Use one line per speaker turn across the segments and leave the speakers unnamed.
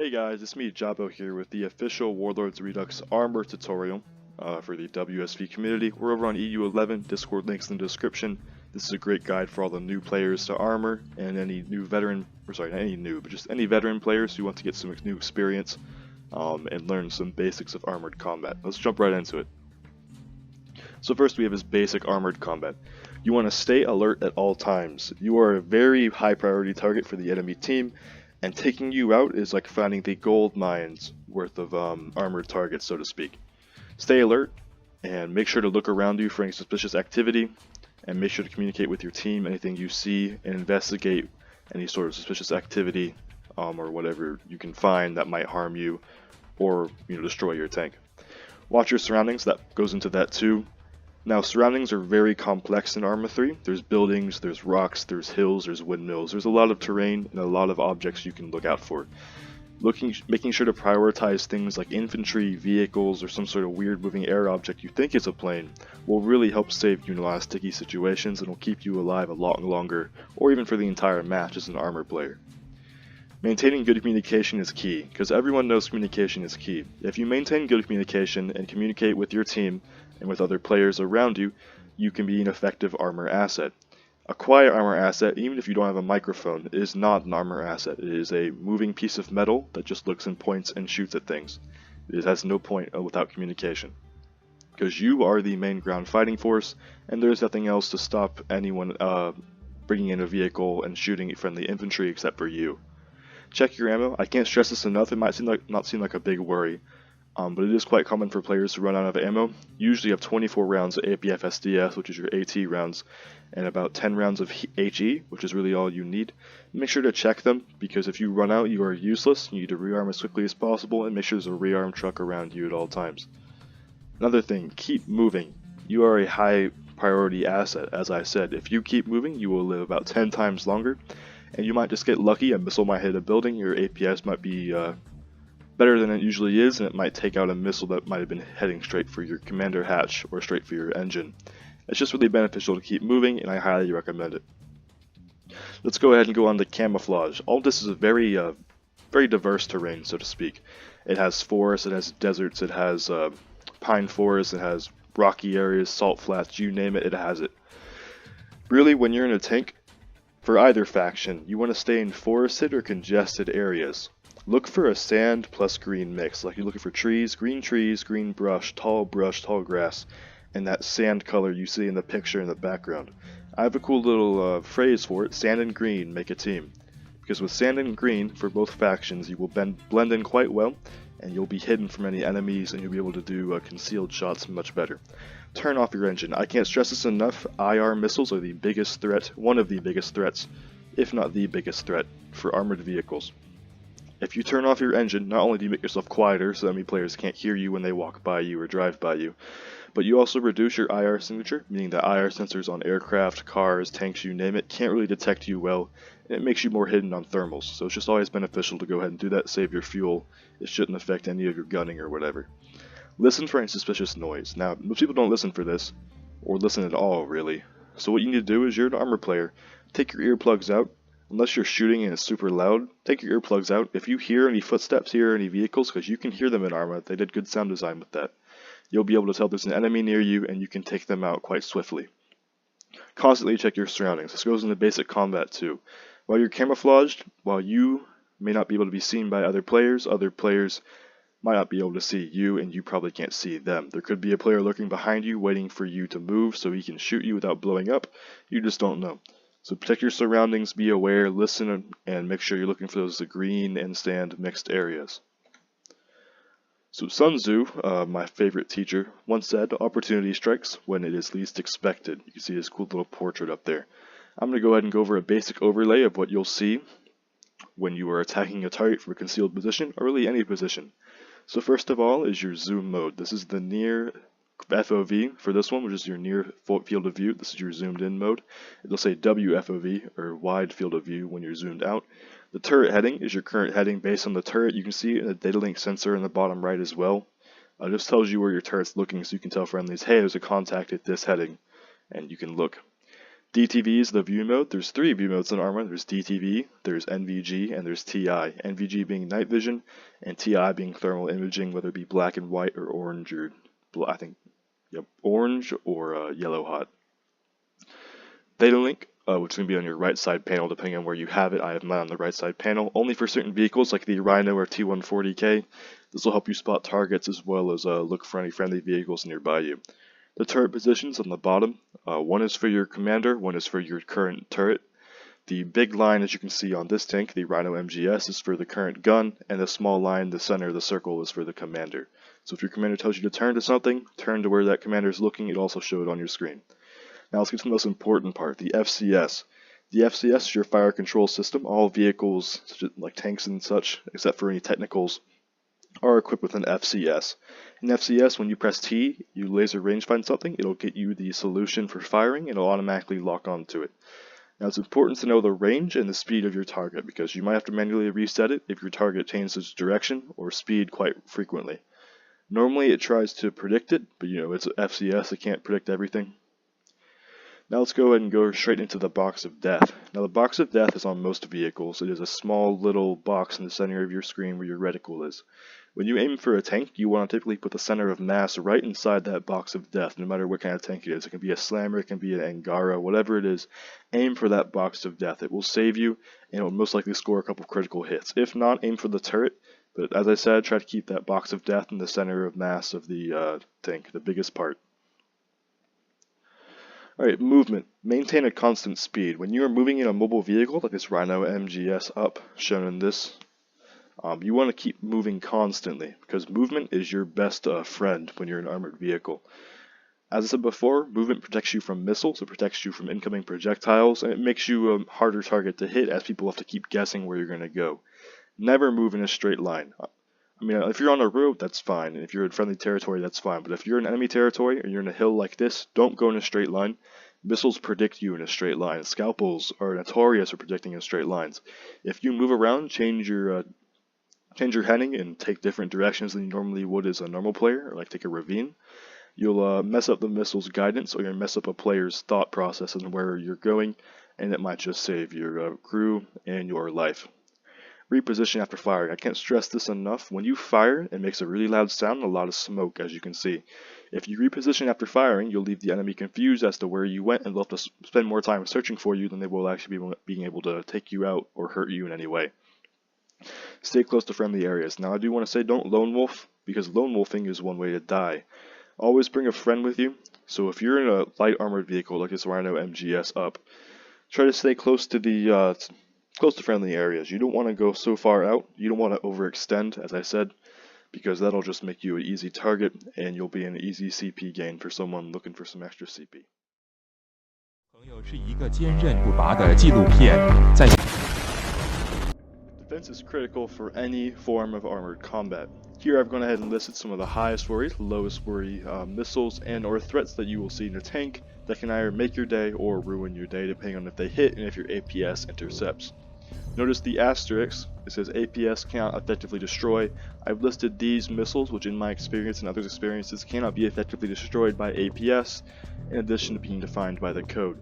Hey guys, it's me Jabo here with the official Warlords Redux armor tutorial for the WSV community. We're over on EU11, Discord links in the description. This is a great guide for all the new players to armor and any new veteran, or sorry, not any new, but just any veteran players who want to get some new experience and learn some basics of armored combat. Let's jump right into it. So first we have his basic armored combat. You want to stay alert at all times. You are a very high priority target for the enemy team, and taking you out is like finding the gold mines worth of armored targets, so to speak. Stay alert and make sure to look around you for any suspicious activity, and make sure to communicate with your team anything you see and investigate any sort of suspicious activity or whatever you can find that might harm you or destroy your tank. Watch your surroundings, that goes into that too. Now, surroundings are very complex in Arma 3. There's buildings, there's rocks, there's hills, there's windmills. There's a lot of terrain and a lot of objects you can look out for. Making sure to prioritize things like infantry, vehicles, or some sort of weird moving air object you think is a plane will really help save you in a lot of sticky situations and will keep you alive a lot longer, or even for the entire match as an armor player. Maintaining good communication is key, because everyone knows communication is key. If you maintain good communication and communicate with your team and with other players around you, you can be an effective armor asset. A quiet armor asset, even if you don't have a microphone, is not an armor asset. It is a moving piece of metal that just looks and points and shoots at things. It has no point without communication. Because you are the main ground fighting force, and there's nothing else to stop anyone bringing in a vehicle and shooting friendly infantry except for you. Check your ammo. I can't stress this enough. It might not seem like a big worry, but it is quite common for players to run out of ammo. Usually you have 24 rounds of APF SDS, which is your AT rounds, and about 10 rounds of HE, which is really all you need. Make sure to check them, because if you run out, you are useless. You need to rearm as quickly as possible, and make sure there's a rearm truck around you at all times. Another thing, keep moving. You are a high priority asset. As I said, if you keep moving, you will live about 10 times longer. And you might just get lucky, a missile might hit a building, your APS might be better than it usually is, and it might take out a missile that might have been heading straight for your commander hatch or straight for your engine. It's just really beneficial to keep moving, and I highly recommend it. Let's go ahead and go on to Camouflage. All this is a very diverse terrain, so to speak. It has forests, it has deserts, it has pine forests, it has rocky areas, salt flats, you name it, it has it. Really, when you're in a tank, for either faction, you want to stay in forested or congested areas. Look for a sand plus green mix, like you're looking for trees, green brush, tall grass, and that sand color you see in the picture in the background. I have a cool little phrase for it: sand and green make a team. Because with sand and green, for both factions, you will blend in quite well, and you'll be hidden from any enemies, and you'll be able to do concealed shots much better. Turn off your engine. I can't stress this enough. IR missiles are the biggest threat, one of the biggest threats, if not the biggest threat, for armored vehicles. If you turn off your engine, not only do you make yourself quieter so enemy players can't hear you when they walk by you or drive by you, but you also reduce your IR signature, meaning that IR sensors on aircraft, cars, tanks, you name it, can't really detect you well, and it makes you more hidden on thermals. So it's just always beneficial to go ahead and do that, save your fuel. It shouldn't affect any of your gunning or whatever. Listen for any suspicious noise. Now, most people don't listen for this, or listen at all, really. So what you need to do is, you're an armor player, take your earplugs out. Unless you're shooting and it's super loud, take your earplugs out. If you hear any footsteps, hear any vehicles, because you can hear them in Arma, they did good sound design with that, you'll be able to tell there's an enemy near you, and you can take them out quite swiftly. Constantly check your surroundings. This goes into basic combat too. While you're camouflaged, while you may not be able to be seen by other players might not be able to see you, and you probably can't see them. There could be a player lurking behind you, waiting for you to move so he can shoot you without blowing up. You just don't know. So protect your surroundings, be aware, listen, and make sure you're looking for those green and sand mixed areas. So Sun Tzu, my favorite teacher, once said, "Opportunity strikes when it is least expected." You can see his cool little portrait up there. I'm going to go ahead and go over a basic overlay of what you'll see when you are attacking a target from a concealed position, or really any position. So first of all is your zoom mode. This is the near FOV for this one, which is your near field of view. This is your zoomed in mode. It'll say WFOV, or wide field of view, when you're zoomed out. The turret heading is your current heading based on the turret. You can see a data link sensor in the bottom right as well. It just tells you where your turret's looking, so you can tell friendlies, hey, there's a contact at this heading, and you can look. DTV is the view mode. There's 3 view modes in Arma. There's DTV, there's NVG, and there's TI. NVG being night vision, and TI being thermal imaging, whether it be black and white or orange or I think, yep, orange or yellow hot. Data link, which is going to be on your right side panel depending on where you have it. I have mine on the right side panel, only for certain vehicles like the Rhino or T140K. This will help you spot targets as well as look for any friendly vehicles nearby you. The turret positions on the bottom, one is for your commander, one is for your current turret. The big line, as you can see on this tank, the Rhino MGS, is for the current gun, and the small line, the center of the circle, is for the commander. So if your commander tells you to turn to something, turn to where that commander is looking. It'll also show it on your screen. Now let's get to the most important part, the FCS. The FCS is your fire control system. All vehicles, such as like tanks and such, except for any technicals, are equipped with an FCS. In FCS, when you press T, you laser range find something, it'll get you the solution for firing, and it'll automatically lock onto it. Now it's important to know the range and the speed of your target, because you might have to manually reset it if your target changes direction or speed quite frequently. Normally it tries to predict it, but it's FCS, it can't predict everything. Now let's go ahead and go straight into the box of death. Now the box of death is on most vehicles. It is a small little box in the center of your screen where your reticle is. When you aim for a tank, you want to typically put the center of mass right inside that box of death, no matter what kind of tank it is. It can be a slammer, it can be an Angara, whatever it is. Aim for that box of death. It will save you, and it will most likely score a couple critical hits. If not, aim for the turret. But as I said, try to keep that box of death in the center of mass of the tank, the biggest part. Alright, movement. Maintain a constant speed. When you are moving in a mobile vehicle, like this Rhino MGS up, shown in this, you want to keep moving constantly, because movement is your best friend when you're in an armored vehicle. As I said before, movement protects you from missiles, it protects you from incoming projectiles, and it makes you a harder target to hit as people have to keep guessing where you're going to go. Never move in a straight line. I mean, if you're on a road, that's fine, and if you're in friendly territory, that's fine, but if you're in enemy territory, or you're in a hill like this, don't go in a straight line. Missiles predict you in a straight line. Scalpels are notorious for predicting in straight lines. If you move around, change your heading and take different directions than you normally would as a normal player, or like take a ravine, you'll mess up the missile's guidance, or you'll mess up a player's thought process and where you're going, and it might just save your crew and your life. Reposition after firing. I can't stress this enough. When you fire, it makes a really loud sound and a lot of smoke, as you can see. If you reposition after firing, you'll leave the enemy confused as to where you went, and they'll have to spend more time searching for you than they will actually being able to take you out or hurt you in any way. Stay close to friendly areas. Now I do want to say don't lone wolf, because lone wolfing is one way to die. Always bring a friend with you. So if you're in a light armored vehicle like this Rhino MGS up, try to stay close to friendly areas. You don't want to go so far out. You don't want to overextend, as I said, because that'll just make you an easy target, and you'll be an easy CP gain for someone looking for some extra CP. Defense is critical for any form of armored combat. Here I've gone ahead and listed some of the highest worry, lowest worry missiles and or threats that you will see in a tank that can either make your day or ruin your day depending on if they hit and if your APS intercepts. Notice the asterisk, it says APS cannot effectively destroy. I've listed these missiles which in my experience and others' experiences cannot be effectively destroyed by APS in addition to being defined by the code.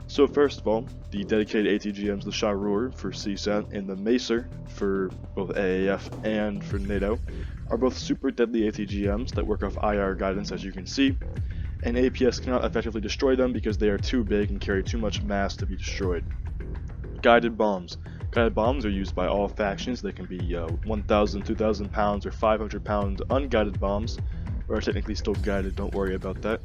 So first of all, the dedicated ATGMs, the Charur for CSAT and the Macer for both AAF and for NATO, are both super deadly ATGMs that work off IR guidance, as you can see, and APS cannot effectively destroy them because they are too big and carry too much mass to be destroyed. Guided bombs. Guided bombs are used by all factions. They can be 1,000, 2,000 pounds or 500 pound unguided bombs, or are technically still guided, don't worry about that.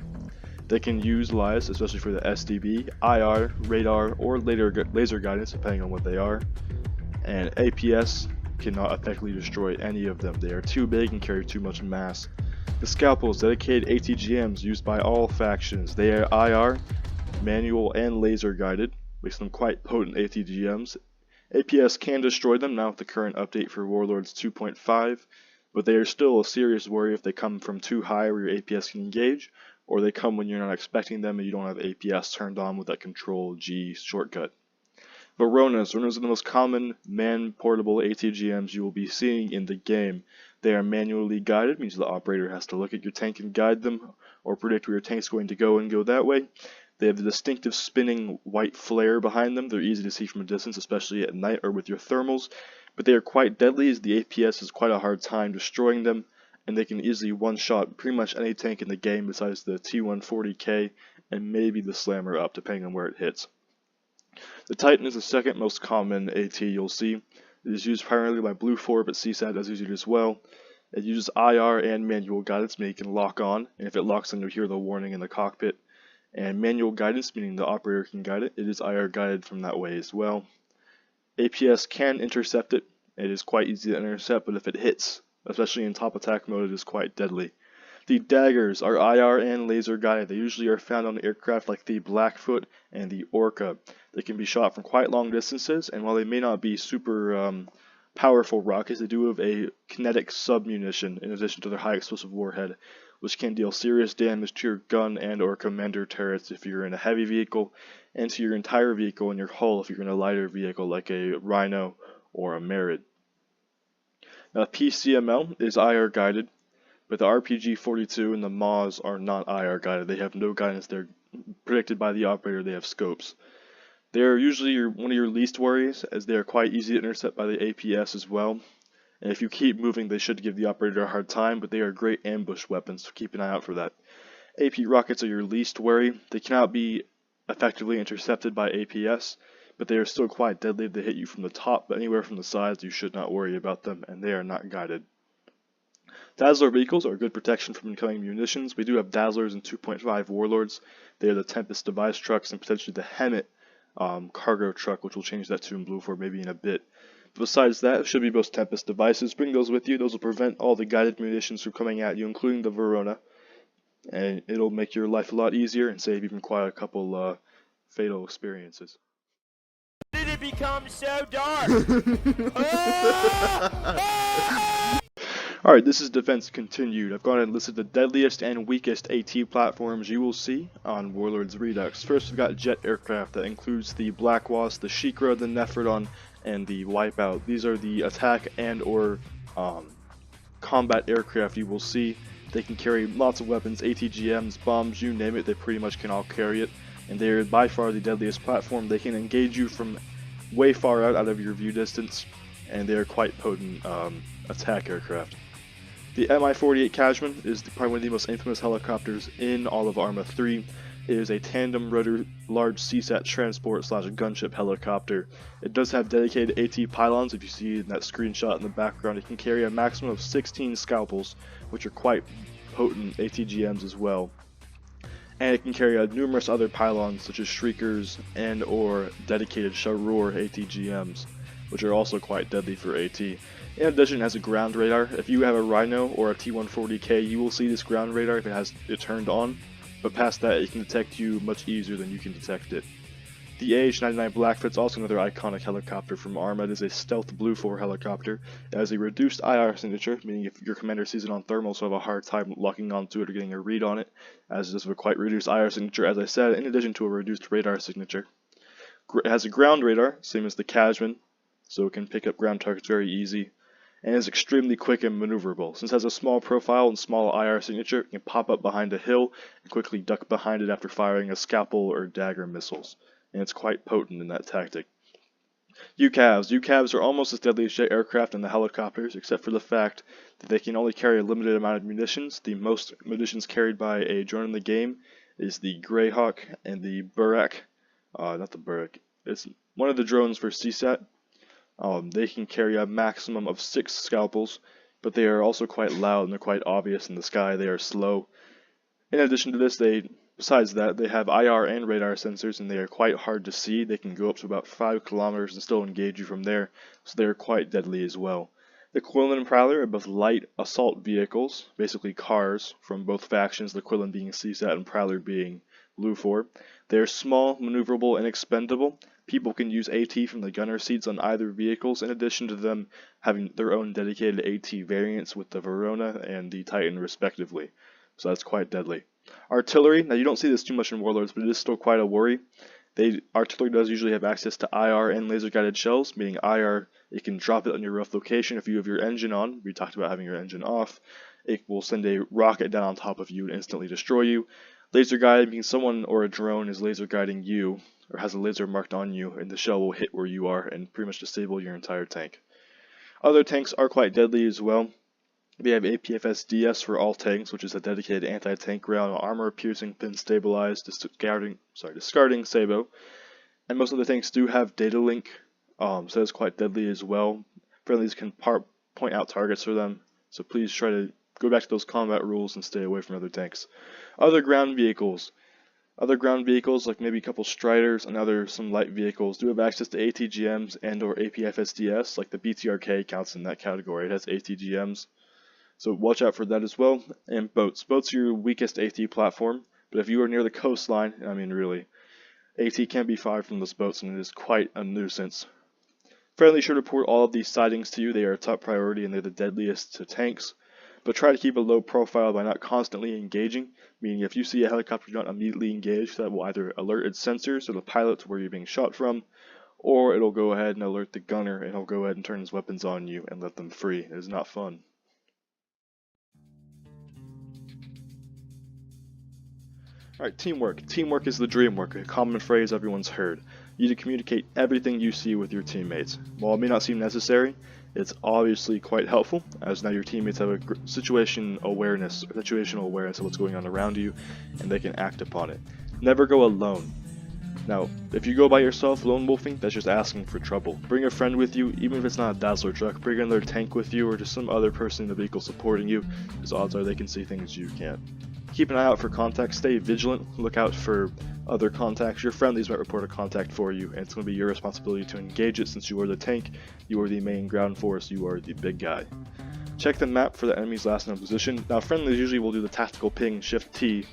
They can utilize, especially for the SDB, IR, radar, or laser guidance, depending on what they are. And APS cannot effectively destroy any of them. They are too big and carry too much mass. The Scalpels, dedicated ATGMs used by all factions. They are IR, manual, and laser guided, makes them quite potent ATGMs. APS can destroy them now with the current update for Warlords 2.5, but they are still a serious worry if they come from too high where your APS can engage, or they come when you're not expecting them and you don't have APS turned on with that Control G shortcut. Veronas. Veronas are the most common man-portable ATGMs you will be seeing in the game. They are manually guided, means the operator has to look at your tank and guide them, or predict where your tank is going to go and go that way. They have the distinctive spinning white flare behind them. They're easy to see from a distance, especially at night or with your thermals, but they are quite deadly as the APS has quite a hard time destroying them, and they can easily one-shot pretty much any tank in the game besides the T140K and maybe the Slammer up, depending on where it hits. The Titan is the second most common AT you'll see. It is used primarily by Blue 4, but CSAT does use it as well. It uses IR and manual guidance, meaning it can lock on, and if it locks on, you'll hear the warning in the cockpit. And manual guidance, meaning the operator can guide it. It is IR guided from that way as well. APS can intercept it. It is quite easy to intercept, but if it hits, especially in top attack mode, it is quite deadly. The daggers are IR and laser guided. They usually are found on aircraft like the Blackfoot and the Orca. They can be shot from quite long distances, and while they may not be super powerful rockets, they do have a kinetic submunition in addition to their high explosive warhead, which can deal serious damage to your gun and or commander turrets if you're in a heavy vehicle, and to your entire vehicle and your hull if you're in a lighter vehicle like a Rhino or a Merid. Now PCML is IR guided, but the RPG-42 and the MAWs are not IR guided. They have no guidance. They're predicted by the operator. They have scopes. They are usually one of your least worries, as they are quite easy to intercept by the APS as well. And if you keep moving, they should give the operator a hard time, but they are great ambush weapons, so keep an eye out for that. AP rockets are your least worry. They cannot be effectively intercepted by APS, but they are still quite deadly if they hit you from the top, but anywhere from the sides you should not worry about them, and they are not guided. Dazzler vehicles are good protection from incoming munitions. We do have Dazzlers and 2.5 Warlords. They are the Tempest device trucks and potentially the Hemet cargo truck, which we'll change that to in Blue 4 maybe in a bit. But besides that, it should be both Tempest devices. Bring those with you. Those will prevent all the guided munitions from coming at you, including the Verona. And it'll make your life a lot easier and save you from quite a couple fatal experiences.
Did it become so dark?
Alright, this is Defense Continued. I've gone and listed the deadliest and weakest AT platforms you will see on Warlords Redux. First, we've got jet aircraft. That includes the Black Wasp, the Shikra, the Nephrodon, and the Wipeout. These are the attack and or combat aircraft you will see. They can carry lots of weapons, ATGMs, bombs, you name it, they pretty much can all carry it. And they are by far the deadliest platform. They can engage you from way far out of your view distance, and they are quite potent attack aircraft. The Mi-48 Cashman is probably one of the most infamous helicopters in all of Arma 3. It is a tandem rotor large CSAT transport / gunship helicopter. It does have dedicated AT pylons. If you see in that screenshot in the background, it can carry a maximum of 16 scalpels, which are quite potent ATGMs as well. And it can carry numerous other pylons such as Shriekers and or dedicated Sharur ATGMs, which are also quite deadly for AT. In addition, it has a ground radar. If you have a Rhino or a T140K, you will see this ground radar if it has it turned on, but past that, it can detect you much easier than you can detect it. The AH-99 Blackfoot is also another iconic helicopter from Arma. It is a stealth Blue 4 helicopter. It has a reduced IR signature, meaning if your commander sees it on thermal, so have a hard time locking onto it or getting a read on it, as it does have a quite reduced IR signature, as I said, in addition to a reduced radar signature. It has a ground radar, same as the Cashman, so it can pick up ground targets very easy, and is extremely quick and maneuverable. Since it has a small profile and small IR signature, it can pop up behind a hill and quickly duck behind it after firing a scalpel or dagger missiles, and it's quite potent in that tactic. UCAVs. UCAVs are almost as deadly as jet aircraft and the helicopters, except for the fact that they can only carry a limited amount of munitions. The most munitions carried by a drone in the game is the Greyhawk and the Burak. Not the Burak. It's one of the drones for CSAT. They can carry a maximum of 6 scalpels, but they are also quite loud and they're quite obvious in the sky. They are slow. In addition to this, besides that, they have IR and radar sensors, and they are quite hard to see. They can go up to about 5 kilometers and still engage you from there, so they are quite deadly as well. The Quillen and Prowler are both light assault vehicles, basically cars from both factions, the Quillen being CSAT and Prowler being Blue 4. They are small, maneuverable, and expendable. People can use AT from the gunner seats on either vehicles, in addition to them having their own dedicated AT variants with the Verona and the Titan respectively. So that's quite deadly. Artillery, now you don't see this too much in Warlords, but it is still quite a worry. Artillery does usually have access to IR and laser guided shells, meaning IR, it can drop it on your rough location if you have your engine on. We talked about having your engine off. It will send a rocket down on top of you and instantly destroy you. Laser guide means someone or a drone is laser guiding you, or has a laser marked on you, and the shell will hit where you are and pretty much disable your entire tank. Other tanks are quite deadly as well. They have APFS-DS for all tanks, which is a dedicated anti-tank round, armor-piercing, pin-stabilized, discarding Sabo. And most of the tanks do have data link, so that's quite deadly as well. Friendlies can point out targets for them, so please try to go back to those combat rules and stay away from other tanks. Other ground vehicles like maybe a couple Striders and some light vehicles do have access to ATGMs and or APFSDS, like the BTRK counts in that category. It has ATGMs, so watch out for that as well. And boats are your weakest AT platform, but if you are near the coastline, I mean really, AT can be fired from those boats and it is quite a nuisance. Friendly should report all of these sightings to you. They are a top priority and they're the deadliest to tanks. But try to keep a low profile by not constantly engaging, meaning if you see a helicopter, do not immediately engage. That will either alert its sensors or the pilot to where you're being shot from, or it'll go ahead and alert the gunner and he'll go ahead and turn his weapons on you and let them free. It is not fun. Alright, teamwork. Teamwork is the dream work, a common phrase everyone's heard. You need to communicate everything you see with your teammates. While it may not seem necessary, it's obviously quite helpful, as now your teammates have a situational awareness of what's going on around you, and they can act upon it. Never go alone. Now, if you go by yourself, lone wolfing, that's just asking for trouble. Bring a friend with you, even if it's not a Dazzler truck. Bring another tank with you, or just some other person in the vehicle supporting you, because odds are they can see things you can't. Keep an eye out for contacts, stay vigilant, look out for other contacts. Your friendlies might report a contact for you, and it's going to be your responsibility to engage it since you are the tank, you are the main ground force, you are the big guy. Check the map for the enemy's last known position. Now friendlies usually will do the tactical ping Shift T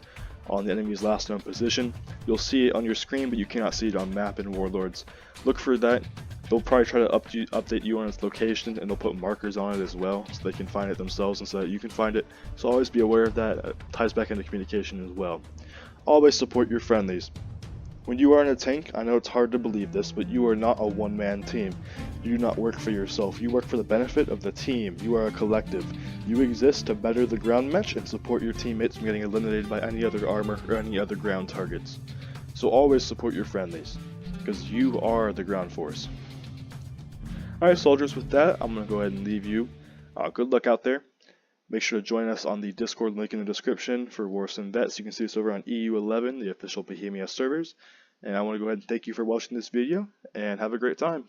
on the enemy's last known position. You'll see it on your screen, but you cannot see it on map in Warlords. Look for that. They'll probably try to update you on its location, and they'll put markers on it as well, so they can find it themselves and so that you can find it. So always be aware of that. It ties back into communication as well. Always support your friendlies. When you are in a tank, I know it's hard to believe this, but you are not a one-man team. You do not work for yourself. You work for the benefit of the team. You are a collective. You exist to better the ground match and support your teammates from getting eliminated by any other armor or any other ground targets. So always support your friendlies, because you are the ground force. Alright soldiers, with that, I'm going to go ahead and leave you. Good luck out there. Make sure to join us on the Discord link in the description for Warsim Vets. You can see us over on EU11, the official Bohemia servers. And I want to go ahead and thank you for watching this video, and have a great time.